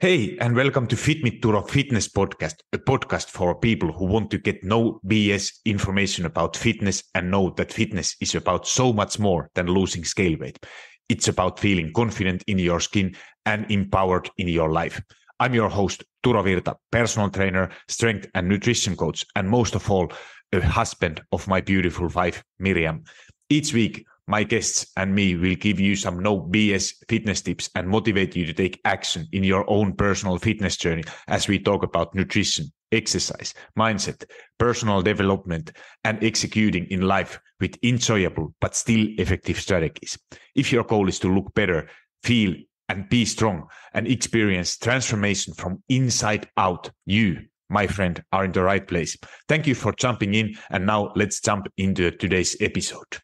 Hey, and welcome to Fit with Turo Fitness Podcast, a podcast for people who want to get no BS information about fitness and know that fitness is about so much more than losing scale weight. It's about feeling confident in your skin and empowered in your life. I'm your host, Turo Virta, personal trainer, strength and nutrition coach, and most of all, a husband of my beautiful wife, Miriam. Each week, my guests and me will give you some no BS fitness tips and motivate you to take action in your own personal fitness journey as we talk about nutrition, exercise, mindset, personal development, and executing in life with enjoyable but still effective strategies. If your goal is to look better, feel and be strong and experience transformation from inside out, you, my friend, are in the right place. Thank you for jumping in, and now let's jump into today's episode.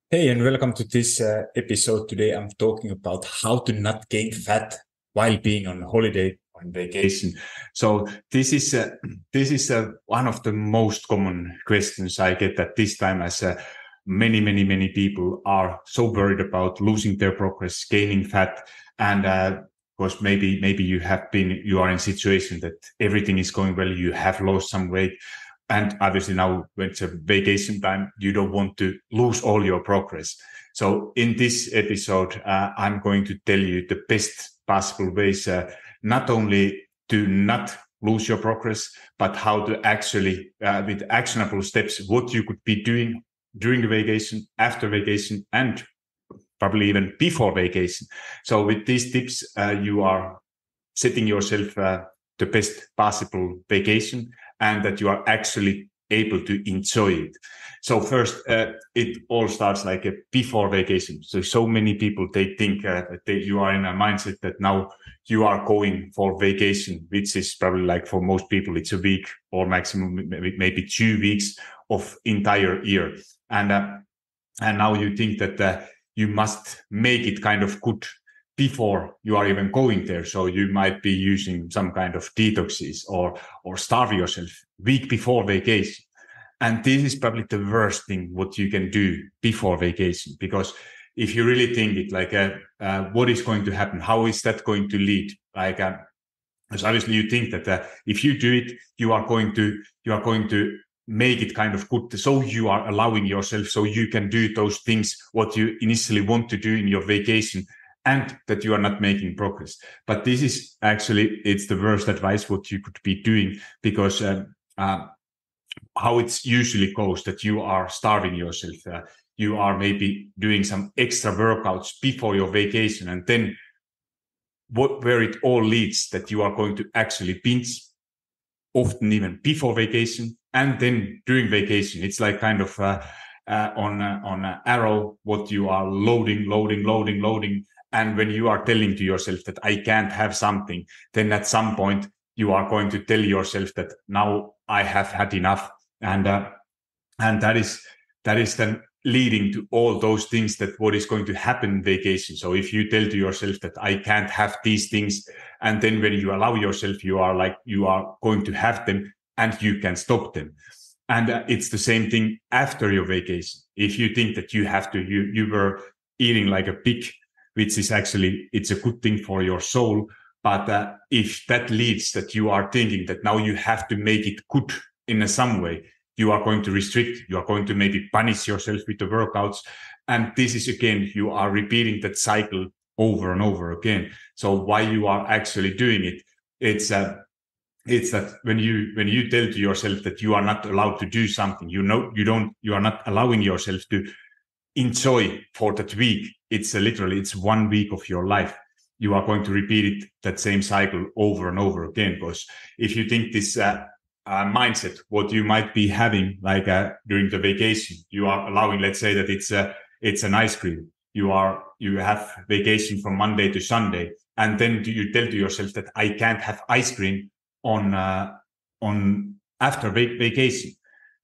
Hey, and welcome to this episode. Today I'm talking about how to not gain fat while being on holiday, on vacation. So this is one of the most common questions I get at this time, as many people are so worried about losing their progress, gaining fat, and of course maybe you are in a situation that everything is going well, you have lost some weight. And obviously now when it's a vacation time, you don't want to lose all your progress. So in this episode, I'm going to tell you the best possible ways, not only to not lose your progress, but how to actually, with actionable steps, what you could be doing during the vacation, after vacation, and probably even before vacation. So with these tips, you are setting yourself the best possible vacation, and that you are actually able to enjoy it. So first, it all starts like a before vacation. So many people, they think that you are in a mindset that now you are going for vacation, which is probably like for most people, it's a week or maximum maybe 2 weeks of entire year. And now you think that you must make it kind of good before you are even going there. So you might be using some kind of detoxes or starve yourself week before vacation. And this is probably the worst thing what you can do before vacation, because if you really think it, like what is going to happen, how is that going to lead? Like, because obviously you think that if you do it, you are going to make it kind of good. So you are allowing yourself, so you can do those things what you initially want to do in your vacation, and that you are not making progress. But this is actually, it's the worst advice what you could be doing, because how it's usually goes, that you are starving yourself. You are maybe doing some extra workouts before your vacation, and then where it all leads, that you are going to actually binge, often even before vacation, and then during vacation. It's like kind of on an arrow, what you are loading. And when you are telling to yourself that I can't have something, then at some point you are going to tell yourself that now I have had enough. And that is then leading to all those things, that what is going to happen in vacation. So if you tell to yourself that I can't have these things, and then when you allow yourself, you are going to have them, and you can stop them. And it's the same thing after your vacation. If you think that you were eating like a pig, which is actually, it's a good thing for your soul. But if that leads that you are thinking that now you have to make it good in some way, you are going to restrict, you are going to maybe punish yourself with the workouts. And this is, again, you are repeating that cycle over and over again. So why you are actually doing it, it's that when you tell to yourself that you are not allowed to do something, you are not allowing yourself to enjoy for that week. It's literally, it's 1 week of your life. You are going to repeat that same cycle over and over again. Because if you think this mindset, what you might be having, like during the vacation, you are allowing, let's say that it's an ice cream. You have vacation from Monday to Sunday, and then you tell to yourself that I can't have ice cream on after vacation.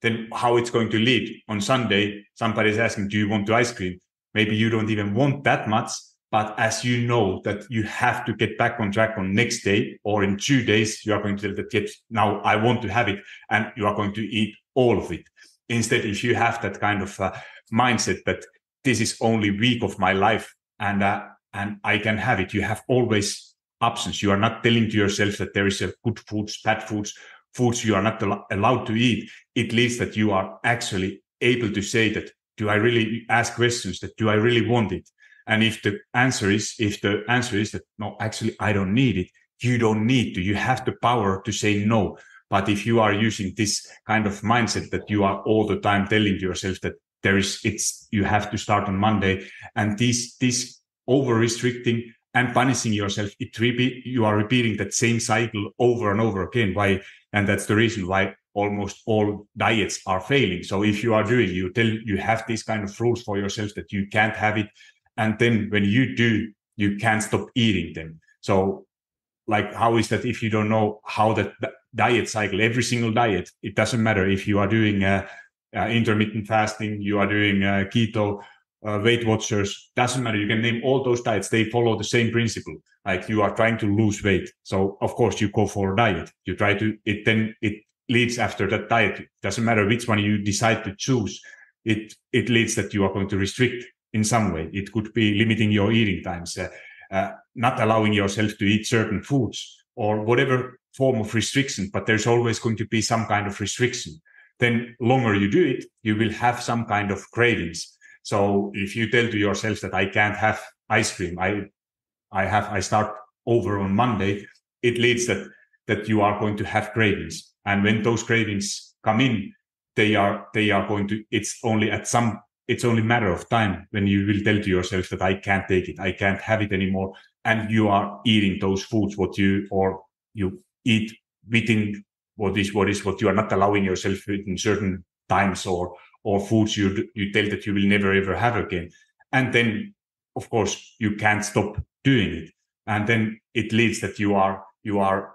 Then how it's going to lead? On Sunday, somebody is asking, do you want the ice cream? Maybe you don't even want that much, but as you know that you have to get back on track on next day or in 2 days, you are going to tell that, yes, now I want to have it, and you are going to eat all of it. Instead, if you have that kind of mindset that this is only week of my life, and and I can have it. You have always options. You are not telling to yourself that there is a good foods, bad foods you are not allowed to eat. It leads that you are actually able to say that, do I really ask questions that, do I really want it? And if the answer is that, no, actually, I don't need it, you don't need to. You have the power to say no. But if you are using this kind of mindset that you are all the time telling yourself that you have to start on Monday, and this over restricting and punishing yourself, you are repeating that same cycle over and over again. Why? And that's the reason why almost all diets are failing. So if you are doing, you have these kind of rules for yourself that you can't have it. And then when you do, you can't stop eating them. So like, how is that if you don't know how that diet cycle, every single diet, it doesn't matter if you are doing intermittent fasting, you are doing keto, Weight Watchers, doesn't matter. You can name all those diets. They follow the same principle. Like, you are trying to lose weight. So of course you go for a diet. You try to, it leads after that diet. It doesn't matter which one you decide to choose. It leads that you are going to restrict in some way. It could be limiting your eating times, not allowing yourself to eat certain foods, or whatever form of restriction, but there's always going to be some kind of restriction. Then longer you do it, you will have some kind of cravings. So if you tell to yourself that I can't have ice cream, I start over on Monday, it leads that you are going to have cravings. And when those cravings come in, they are going to, it's only a matter of time when you will tell to yourself that I can't take it, I can't have it anymore. And you are eating those foods, you eat within what you are not allowing yourself in certain times, or foods you tell that you will never ever have again. And then of course you can't stop doing it. And then it leads that you are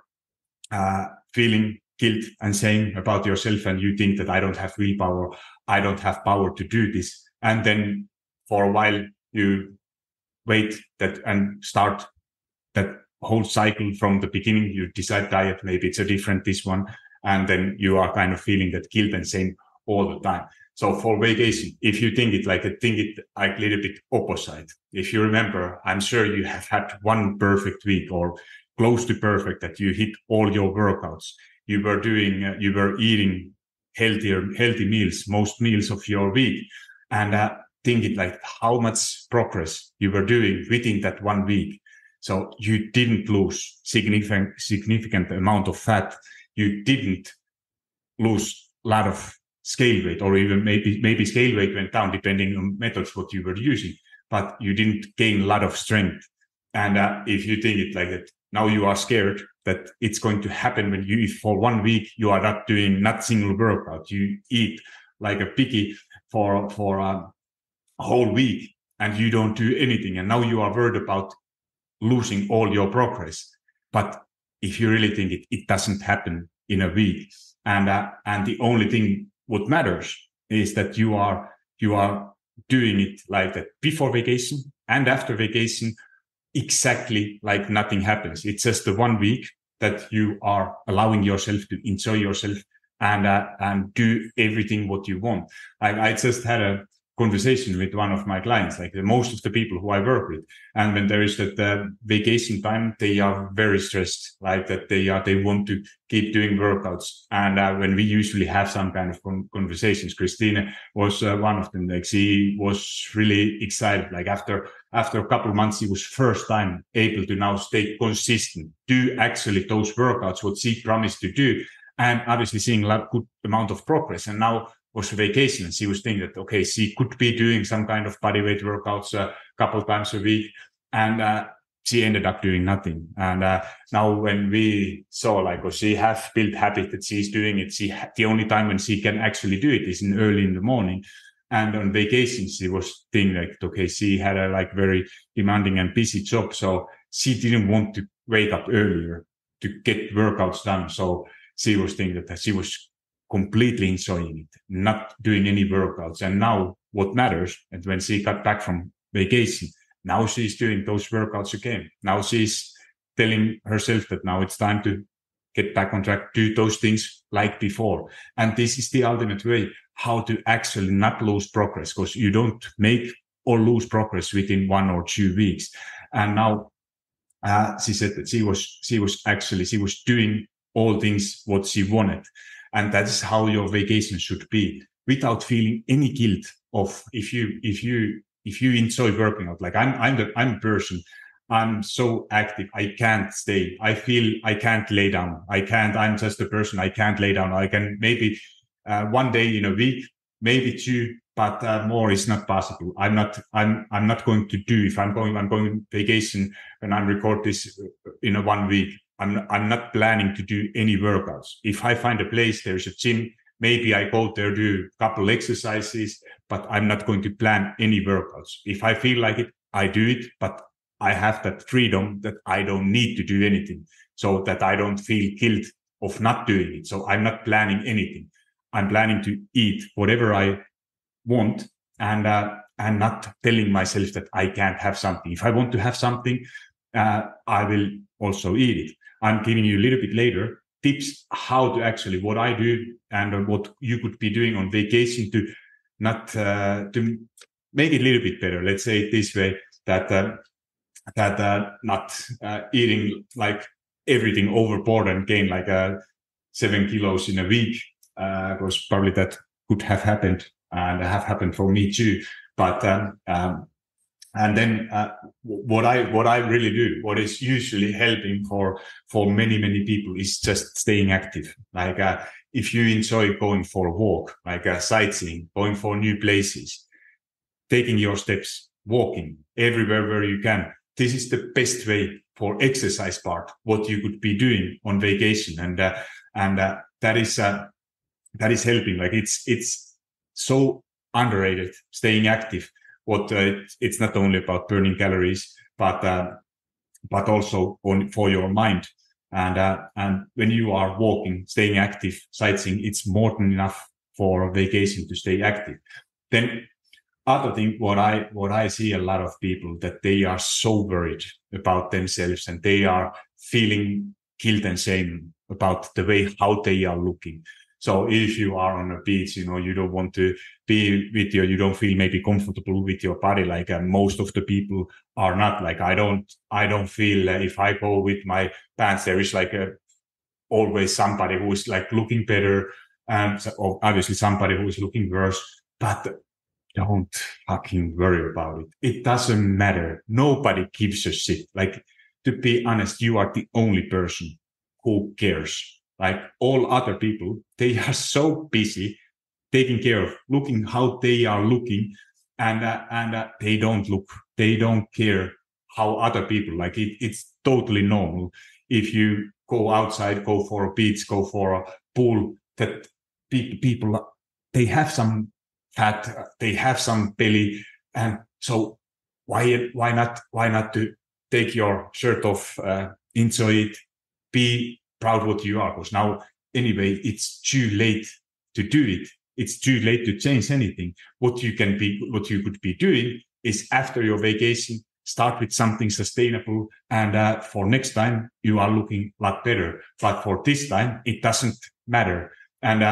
feeling guilt and shame about yourself, and you think that I don't have willpower, I don't have power to do this. And then for a while you wait that and start that whole cycle from the beginning. You decide diet, maybe it's a different this one, and then you are kind of feeling that guilt and shame all the time. So for vacation, if you think it like a little bit opposite, if you remember, I'm sure you have had one perfect week or close to perfect, that you hit all your workouts. You were eating healthy meals, most meals of your week, and think it like how much progress you were doing within that 1 week. So you didn't lose significant amount of fat. You didn't lose a lot of scale weight, or even maybe scale weight went down depending on methods what you were using, but you didn't gain a lot of strength. And if you think it like that, now you are scared that it's going to happen when you eat for 1 week, you are not single workout. You eat like a piggy for a whole week and you don't do anything. And now you are worried about losing all your progress. But if you really think it doesn't happen in a week. And the only thing what matters is that you are doing it like that before vacation and after vacation, exactly like nothing happens. It's just the 1 week that you are allowing yourself to enjoy yourself and do everything what you want. I just had a conversation with one of my clients, like most of the people who I work with. And when there is that vacation time, they are very stressed, like that they want to keep doing workouts. And when we usually have some kind of conversations, Christine was one of them. Like, she was really excited. Like after a couple of months, she was first time able to now stay consistent, do actually those workouts, what she promised to do. And obviously seeing a good amount of progress. And now was vacation, and she was thinking that, okay, she could be doing some kind of bodyweight workouts a couple times a week, and she ended up doing nothing. And now when we saw, like, she has built habit that she's doing it, the only time when she can actually do it is early in the morning. And on vacation, she was thinking like, okay, she had a like very demanding and busy job, so she didn't want to wake up earlier to get workouts done. So she was thinking that she was completely enjoying it, not doing any workouts. And now what matters, and when she got back from vacation, now she's doing those workouts again. Now she's telling herself that now it's time to get back on track, do those things like before. And this is the ultimate way how to actually not lose progress, because you don't make or lose progress within 1 or 2 weeks. And now she said that she was doing all things what she wanted. And that's how your vacation should be, without feeling any guilt of if you enjoy working out. Like I'm a person, I'm so active, I can't stay. I feel I can't lay down. I'm just a person, I can't lay down. I can maybe one day in a week, maybe two, but more is not possible. I'm not going to do, if I'm going vacation when I record this in a 1 week. I'm not planning to do any workouts. If I find a place, there's a gym, maybe I go there, do a couple exercises, but I'm not going to plan any workouts. If I feel like it, I do it, but I have that freedom that I don't need to do anything, so that I don't feel guilt of not doing it. So I'm not planning anything. I'm planning to eat whatever I want, and not telling myself that I can't have something. If I want to have something, I will also eat it. I'm giving you a little bit later tips how to actually, what I do and what you could be doing on vacation to not to make it a little bit better. Let's say it this way, that not eating like everything overboard and gain like 7 kilos in a week, because probably that could have happened and have happened for me too. But and then what I really do, what is usually helping for many people, is just staying active. Like if you enjoy going for a walk, like sightseeing, going for new places, taking your steps, walking everywhere where you can. This is the best way for exercise part, what you could be doing on vacation, and that is helping. Like it's so underrated, staying active. What it's not only about burning calories, but also for your mind. And when you are walking, staying active, sightseeing, it's more than enough for a vacation to stay active. Then other thing, what I see a lot of people, that they are so worried about themselves and they are feeling guilt and shame about the way how they are looking. So if you are on a beach, you don't want to be with you don't feel maybe comfortable with your body. Like most of the people are not. Like I don't feel if I go with my pants, there is like always somebody who is like looking better, and obviously somebody who is looking worse. But don't fucking worry about it. It doesn't matter. Nobody gives a shit. Like, to be honest, you are the only person who cares. Like all other people, they are so busy taking care of looking how they are looking, and they don't care how other people like it. It's totally normal. If you go outside, go for a beach, go for a pool, that people, they have some fat, they have some belly, and so why not to take your shirt off, enjoy it, be proud what you are. Because now anyway, it's too late to do it. It's too late to change anything. What you could be doing is, after your vacation, start with something sustainable, and for next time you are looking a lot better. But for this time, it doesn't matter. And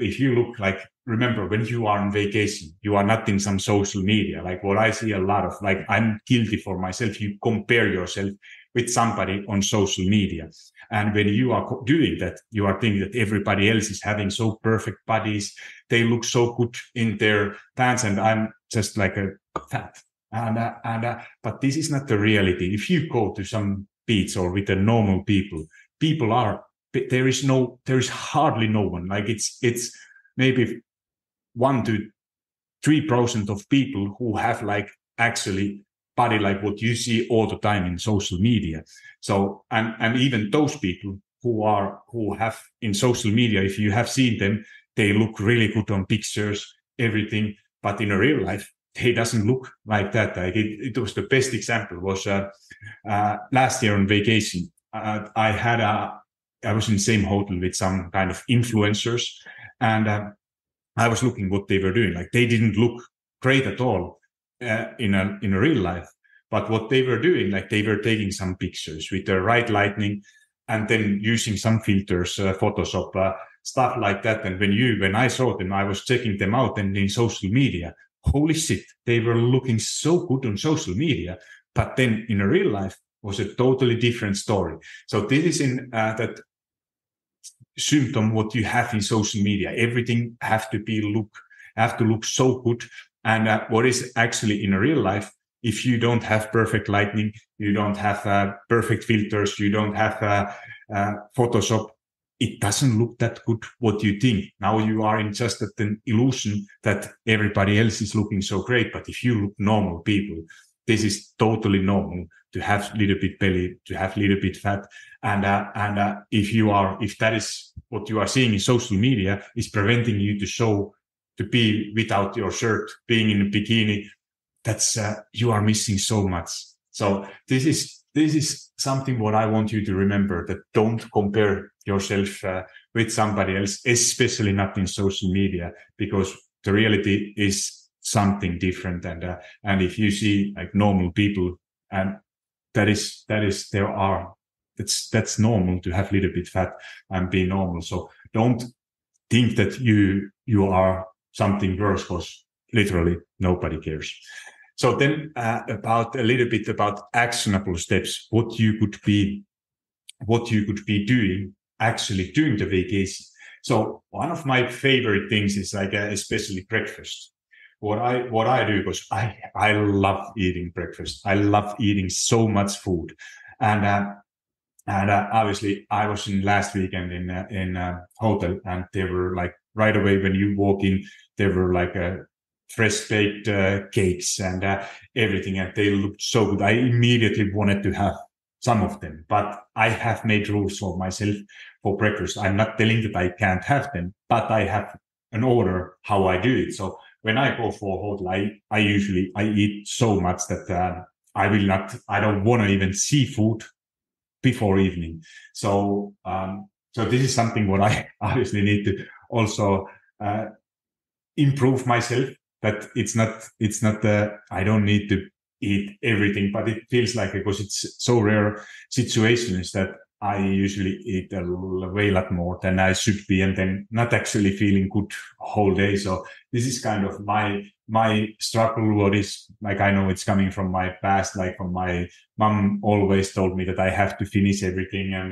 if you look, like, remember, when you are on vacation, you are not in some social media. Like what I see a lot of, like, I'm guilty for myself. You compare yourself with somebody on social media. And when you are doing that, you are thinking that everybody else is having so perfect bodies. They look so good in their pants, and I'm just like a fat. But this is not the reality. If you go to some beach or with the normal people are, there is hardly no one. Like it's maybe 1 to 3% of people who have like actually body like what you see all the time in social media. So and even those people who have in social media, if you have seen them, they look really good on pictures, everything, but in a real life, they doesn't look like that. Like it was the best example was last year on vacation. I was in the same hotel with some kind of influencers, and I was looking what they were doing. Like they didn't look great at all in a real life, but what they were doing, like they were taking some pictures with the right lighting, and then using some filters, Photoshop, stuff like that. And when I saw them, I was checking them out, and in social media, holy shit, they were looking so good on social media. but then in a real life was a totally different story. So this is in that symptom what you have in social media. Everything have to look so good. And what is actually in a real life, if you don't have perfect lighting, you don't have perfect filters, you don't have Photoshop, it doesn't look that good what you think. Now you are in just an illusion that everybody else is looking so great. But if you look normal people, this is totally normal to have a little bit belly, to have a little bit fat. And if that is what you are seeing in social media is preventing you to be without your shirt, being in a bikini, that's you are missing so much. So this is something what I want you to remember, that don't compare yourself with somebody else, especially not in social media, because the reality is something different. And if you see like normal people, and that's normal to have a little bit fat and be normal. So don't think that you are something worse, because literally nobody cares. So then about a little bit about actionable steps, what you could be doing actually during the vacation. So one of my favorite things is like especially breakfast. What I do, because I love eating breakfast. I love eating so much food, and obviously I was in last weekend in a hotel, and they were like right away when you walk in, there were like fresh baked cakes and everything, and they looked so good. I immediately wanted to have some of them, but I have made rules for myself for breakfast. I'm not telling that I can't have them, but I have an order how I do it. So when I go for a hotel, I usually eat so much that I don't want to even see food before evening. So this is something what I obviously need to also improve myself. That it's not I don't need to eat everything, but it feels like, because it's so rare situations, that I usually eat a way lot more than I should be, and then not actually feeling good whole day. So this is kind of my struggle. What is like, I know it's coming from my past, like from my mom always told me that I have to finish everything, and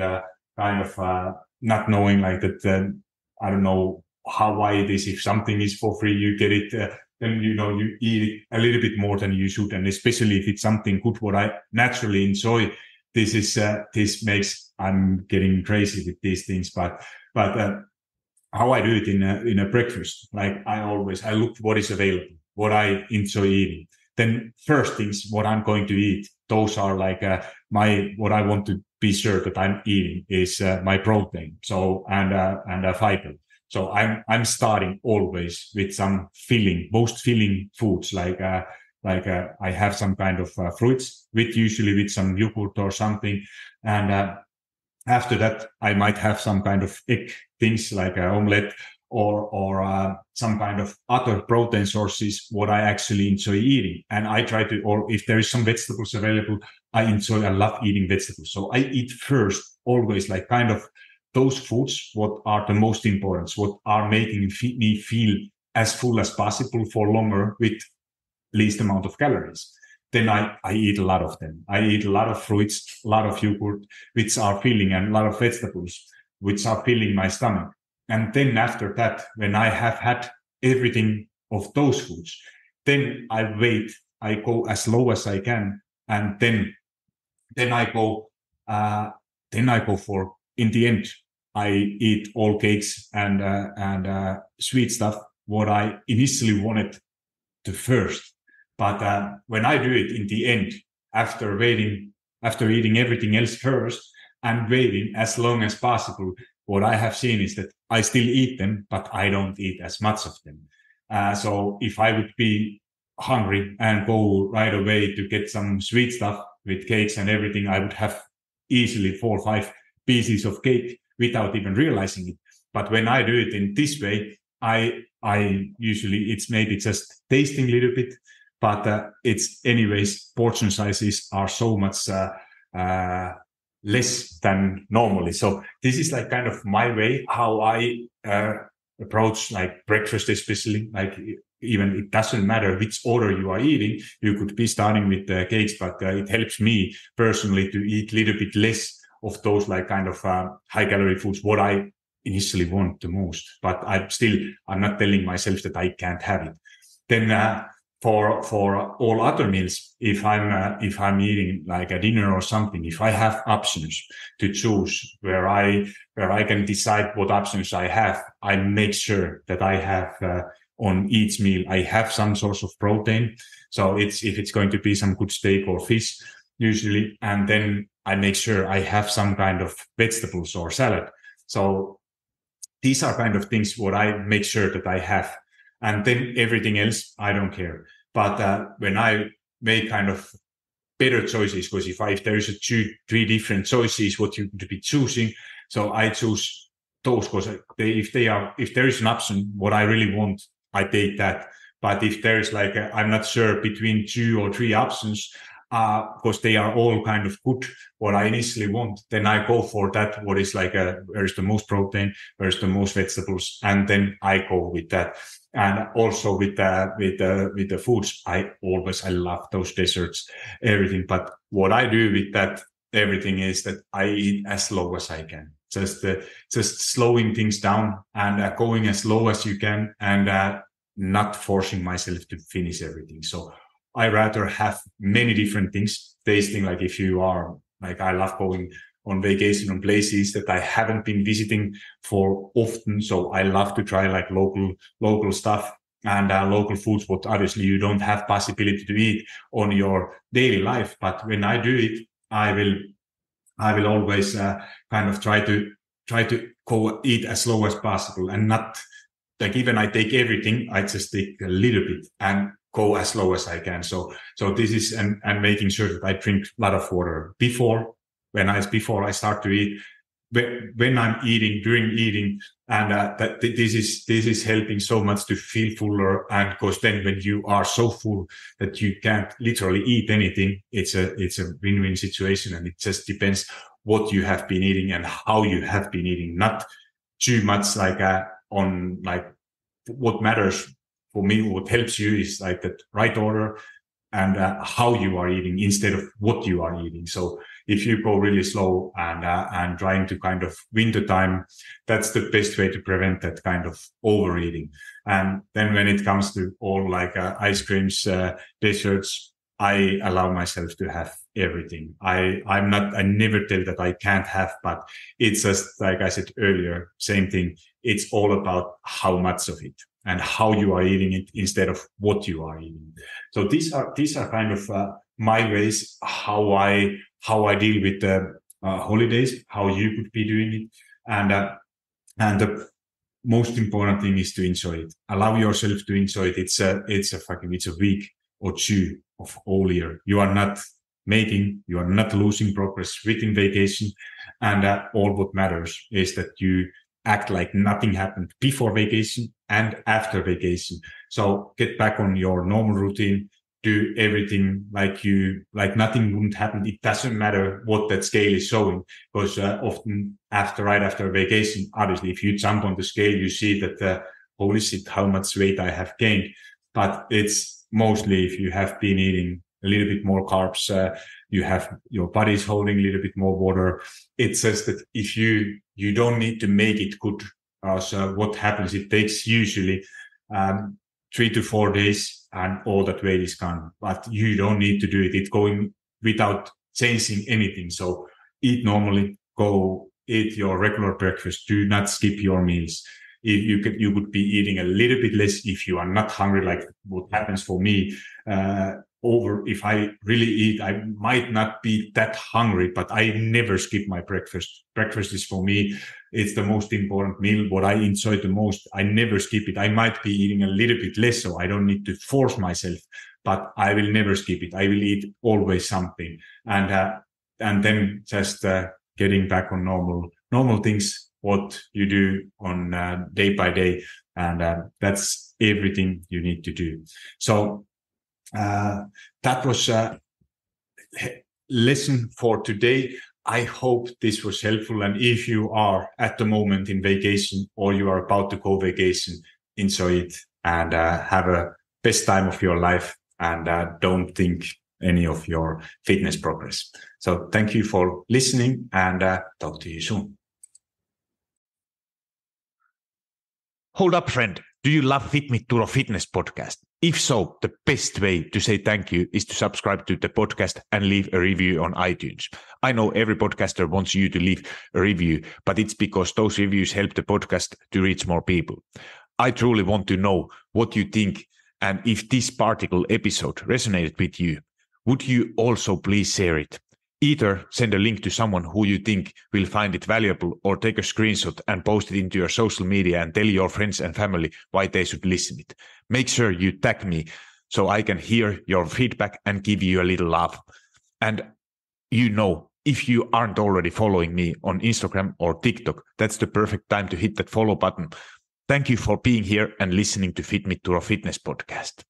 kind of not knowing like that. I don't know why it is. If something is for free, you get it. Then you eat it a little bit more than you should, and especially if it's something good what I naturally enjoy. This makes I'm getting crazy with these things, but how I do it in a breakfast, like I look what is available, what I enjoy eating. Then first things what I'm going to eat, those are like what I want to be sure that I'm eating is my protein, so and fiber. So I'm starting always with some most filling foods, like I have some kind of fruits usually with some yogurt or something, and after that I might have some kind of egg things like an omelette or some kind of other protein sources what I actually enjoy eating. And I try to, or if there is some vegetables available, I love eating vegetables. So I eat first always like kind of those foods what are the most important, what are making me feel as full as possible for longer with least amount of calories. Then I eat a lot of them. I eat a lot of fruits, a lot of yogurt, which are filling, and a lot of vegetables, which are filling my stomach. And then after that, when I have had everything of those foods, then I wait. I go as low as I can, and then I go. Then I go for, in the end, I eat all cakes and sweet stuff what I initially wanted to first. But when I do it in the end, after eating everything else first and waiting as long as possible, what I have seen is that I still eat them, but I don't eat as much of them. So if I would be hungry and go right away to get some sweet stuff with cakes and everything, I would have easily 4 or 5 pieces of cake without even realizing it. But when I do it in this way, I usually, it's maybe just tasting a little bit, but it's anyways, portion sizes are so much less than normally. So this is like kind of my way how I approach like breakfast, especially like even it doesn't matter which order you are eating. You could be starting with cakes, but it helps me personally to eat a little bit less of those like kind of high calorie foods, what I initially want the most. But I'm not telling myself that I can't have it. Then for all other meals, if I'm eating like a dinner or something, if I have options to choose where I can decide what options I have, I make sure that I have on each meal I have some source of protein. So if it's going to be some good steak or fish usually, and then I make sure I have some kind of vegetables or salad. So these are kind of things what I make sure that I have. And then everything else, I don't care. But when I make kind of better choices, because if there is three different choices, what you could be choosing, so I choose those because if there is an option, what I really want, I take that. But if there is like, I'm not sure between 2 or 3 options, because they are all kind of good, what I initially want, then I go for that. What is like, where's the most protein, where's the most vegetables, and then I go with that. And also with the foods, I love those desserts, everything. But what I do with that everything is that I eat as slow as I can, just slowing things down and going as slow as you can, and not forcing myself to finish everything. So I rather have many different things tasting. Like if you are like, I love going on vacation on places that I haven't been visiting for often. So I love to try like local stuff and local foods, what obviously you don't have possibility to eat on your daily life. But when I do it, I will always kind of try to go eat as slow as possible, and not like, even I take everything, I just take a little bit and go as slow as I can. So this is, and making sure that I drink a lot of water before I start to eat, when I'm eating, during eating, and that this is helping so much to feel fuller. And because then when you are so full that you can't literally eat anything, it's a win-win situation. And it just depends what you have been eating and how you have been eating, not too much like on like what matters for me. What helps you is like the right order and how you are eating instead of what you are eating. So if you go really slow and trying to kind of win the time, that's the best way to prevent that kind of overeating. And then when it comes to all like ice creams, desserts, I allow myself to have everything. I never tell that I can't have, but it's just like I said earlier, same thing. It's all about how much of it and how you are eating it instead of what you are eating. So these are kind of my ways how I deal with the holidays, how you could be doing it, and the most important thing is to enjoy it. Allow yourself to enjoy it. It's a week or 2 of all year. You are not losing progress within vacation, and all what matters is that you act like nothing happened before vacation and after vacation. So get back on your normal routine, do everything like nothing wouldn't happen. It doesn't matter what that scale is showing, because often right after vacation, obviously, if you jump on the scale, you see that holy shit, how much weight I have gained. But it's mostly if you have been eating a little bit more carbs, your body's holding a little bit more water. It's just that if you don't need to make it good. So what happens, it takes usually 3 to 4 days and all that weight is gone, but you don't need to do it. It's going without changing anything. So eat normally, go eat your regular breakfast. Do not skip your meals. If you could be eating a little bit less if you are not hungry, like what happens for me. If I really eat, I might not be that hungry, but I never skip my breakfast. Breakfast is for me, it's the most important meal, what I enjoy the most. I never skip it. I might be eating a little bit less, so I don't need to force myself, but I will never skip it. I will eat always something. And then just getting back on normal things, what you do on day by day. And that's everything you need to do. So that was a lesson for today. I hope this was helpful. And if you are at the moment in vacation or you are about to go vacation, enjoy it and have a best time of your life, and don't think any of your fitness progress. So thank you for listening, and talk to you soon. Hold up, friend. Do you love Fit Me Turo Fitness podcast? If so, the best way to say thank you is to subscribe to the podcast and leave a review on iTunes. I know every podcaster wants you to leave a review, but it's because those reviews help the podcast to reach more people. I truly want to know what you think, and if this particular episode resonated with you, would you also please share it? Either send a link to someone who you think will find it valuable, or take a screenshot and post it into your social media and tell your friends and family why they should listen it. Make sure you tag me so I can hear your feedback and give you a little love. And if you aren't already following me on Instagram or TikTok, that's the perfect time to hit that follow button. Thank you for being here and listening to Fit Me Turo Fitness podcast.